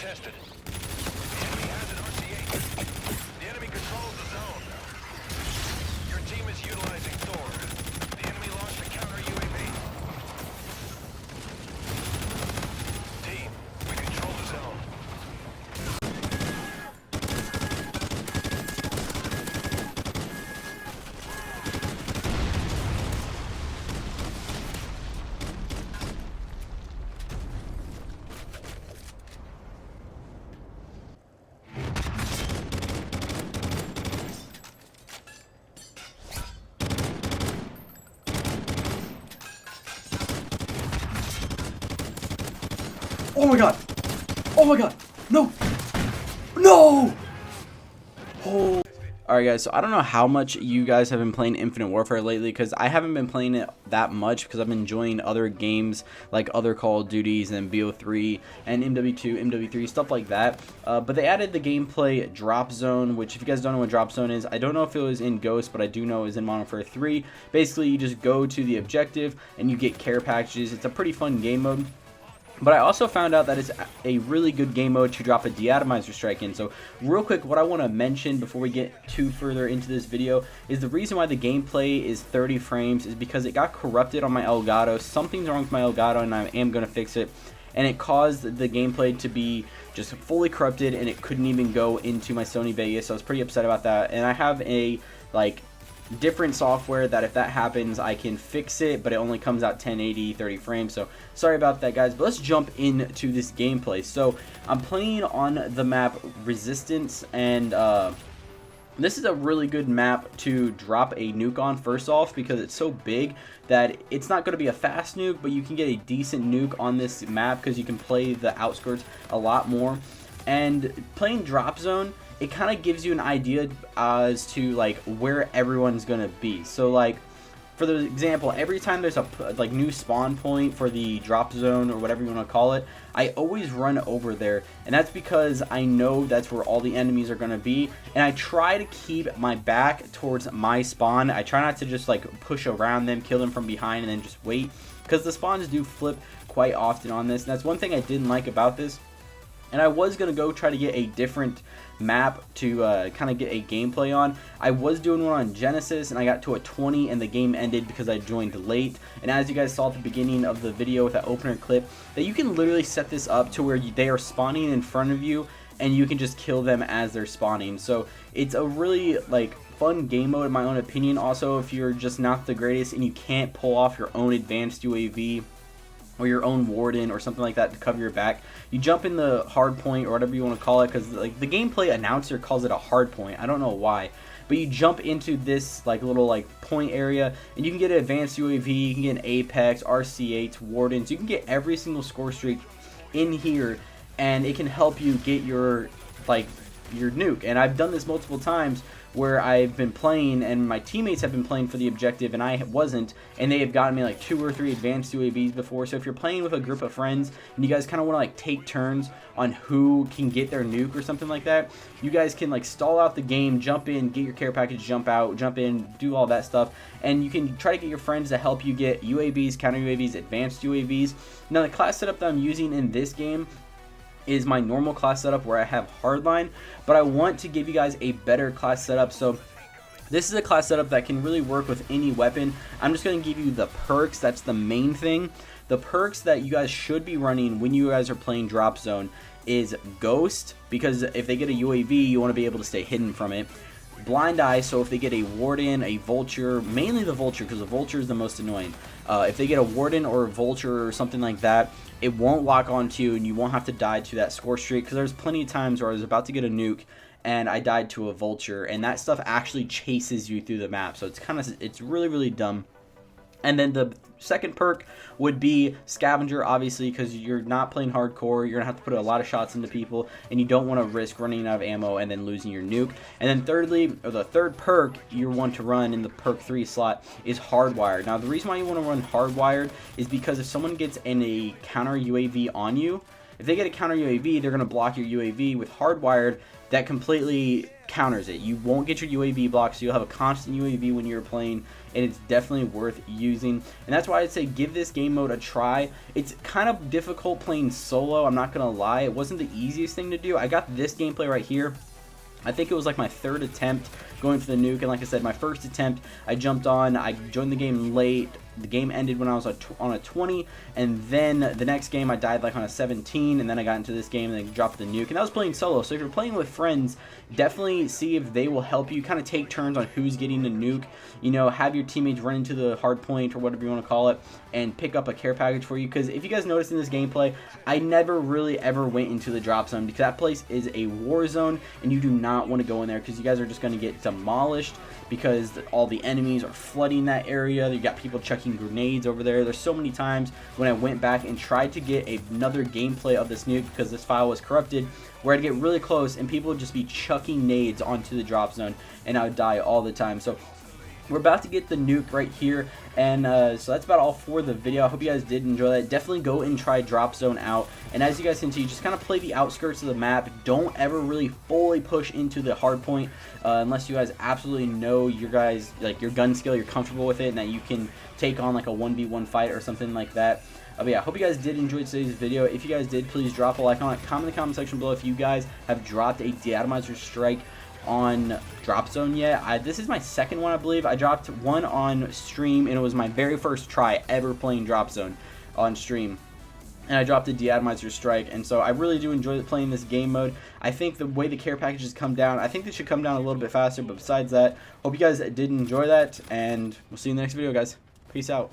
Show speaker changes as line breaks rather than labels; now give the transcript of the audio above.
contested. The enemy has an RCH. The enemy controls the zone. Your team is utilizing Thor. The enemy launched a counter UAV. Team, we control the zone.
Oh my god! Oh my god! No! No! Oh. Alright guys, so I don't know how much you guys have been playing Infinite Warfare lately, because I haven't been playing it that much because I've been enjoying other games like other Call of Duties and BO3 and MW2, MW3, stuff like that. But they added the gameplay Drop Zone, which if you guys don't know what Drop Zone is, I don't know if it was in Ghost, but I do know it was in Modern Warfare 3. Basically, you just go to the objective and you get care packages. It's a pretty fun game mode. But I also found out that it's a really good game mode to drop a deatomizer strike in. So real quick, what I want to mention before we get too further into this video is the reason why the gameplay is 30 frames is because it got corrupted on my Elgato. Something's wrong with my Elgato and I am going to fix it. And it caused the gameplay to be just fully corrupted and it couldn't even go into my Sony Vegas. So I was pretty upset about that. And I have a different software that if that happens I can fix it, but it only comes out 1080 30 frames, so sorry about that guys. But let's jump into this gameplay. So I'm playing on the map Resistance, and this is a really good map to drop a nuke on. First off, because it's so big that it's not going to be a fast nuke, but you can get a decent nuke on this map because you can play the outskirts a lot more. And playing Drop Zone, it kind of gives you an idea as to like where everyone's gonna be. So like for the example, every time there's a new spawn point for the Drop Zone or whatever you want to call it, I always run over there, and that's because I know that's where all the enemies are gonna be, and I try to keep my back towards my spawn. I try not to just like push around them, kill them from behind, and then just wait, because the spawns do flip quite often on this. And that's one thing I didn't like about this. And I was going to go try to get a different map to kind of get a gameplay on. I was doing one on Genesis and I got to a 20 and the game ended because I joined late. And as you guys saw at the beginning of the video with that opener clip, that you can literally set this up to where they are spawning in front of you and you can just kill them as they're spawning. So it's a really fun game mode in my own opinion. Also, if you're just not the greatest and you can't pull off your own advanced UAV or your own warden or something like that to cover your back, you jump in the hard point or whatever you want to call it, because the gameplay announcer calls it a hard point. I don't know why, but you jump into this little point area and you can get an advanced UAV, you can get an Apex, RC8, wardens, you can get every single score streak in here, and it can help you get your nuke. And I've done this multiple times where I've been playing and my teammates have been playing for the objective and I wasn't, and they have gotten me 2 or 3 advanced UAVs before. So if you're playing with a group of friends and you guys kind of want to take turns on who can get their nuke or something like that, you guys can stall out the game, jump in, get your care package, jump out, jump in, do all that stuff, and you can try to get your friends to help you get UAVs, counter UAVs, advanced UAVs. Now the class setup that I'm using in this game is my normal class setup where I have hardline, but I want to give you guys a better class setup. So this is a class setup that can really work with any weapon. I'm just going to give you the perks. That's the main thing. The perks that you guys should be running when you guys are playing Drop Zone is Ghost, because if they get a UAV, you want to be able to stay hidden from it. Blind Eye, so if they get a Warden, a Vulture, mainly the Vulture, because the Vulture is the most annoying. If they get a Warden or a Vulture or something like that, it won't lock onto you and you won't have to die to that score streak, because there's plenty of times where I was about to get a nuke and I died to a Vulture, and that stuff actually chases you through the map. So it's really dumb. And then the second perk would be Scavenger, obviously, because you're not playing hardcore. You're going to have to put a lot of shots into people, and you don't want to risk running out of ammo and then losing your nuke. And then thirdly, or the third perk you want to run in the perk 3 slot is Hardwired. Now, the reason why you want to run Hardwired is because if someone gets a counter UAV on you, if they get a counter UAV, they're going to block your UAV. With hardwired, that completely counters it. You won't get your UAV blocked, so you'll have a constant UAV when you're playing, and it's definitely worth using. And that's why I'd say give this game mode a try. It's kind of difficult playing solo, I'm not going to lie. It wasn't the easiest thing to do. I got this gameplay right here. I think it was like my third attempt going for the nuke, and like I said, my first attempt, I jumped on, I joined the game late. The game ended when I was on a 20, and then the next game I died like on a 17, and then I got into this game and then dropped the nuke, and I was playing solo. So if you're playing with friends, definitely see if they will help you, kind of take turns on who's getting the nuke, you know, have your teammates run into the hard point or whatever you want to call it, and pick up a care package for you. Because if you guys noticed in this gameplay, I never really ever went into the drop zone, because that place is a war zone, and you do not want to go in there, because you guys are just going to get demolished, because all the enemies are flooding that area. You got people chucking grenades over there. There's so many times when I went back and tried to get another gameplay of this nuke, because this file was corrupted, where I'd get really close and people would just be chucking nades onto the drop zone, and I would die all the time. So we're about to get the nuke right here, and so that's about all for the video. I hope you guys did enjoy that. Definitely go and try drop zone out, and as you guys can see, just kind of play the outskirts of the map. Don't ever really fully push into the hard point unless you guys absolutely know your guys, like your gun skill, you're comfortable with it, and that you can take on like a 1v1 fight or something like that. But yeah, I hope you guys did enjoy today's video. If you guys did, please drop a like on it. Comment in the comment section below if you guys have dropped a deatomizer strike on drop zone yet. This is my second one, I believe. I dropped one on stream, and it was my very first try ever playing drop zone on stream, and I dropped a deatomizer strike. And so I really do enjoy playing this game mode. I think the way the care packages come down, I think they should come down a little bit faster, but besides that, hope you guys did enjoy that, and we'll see you in the next video, guys. Peace out.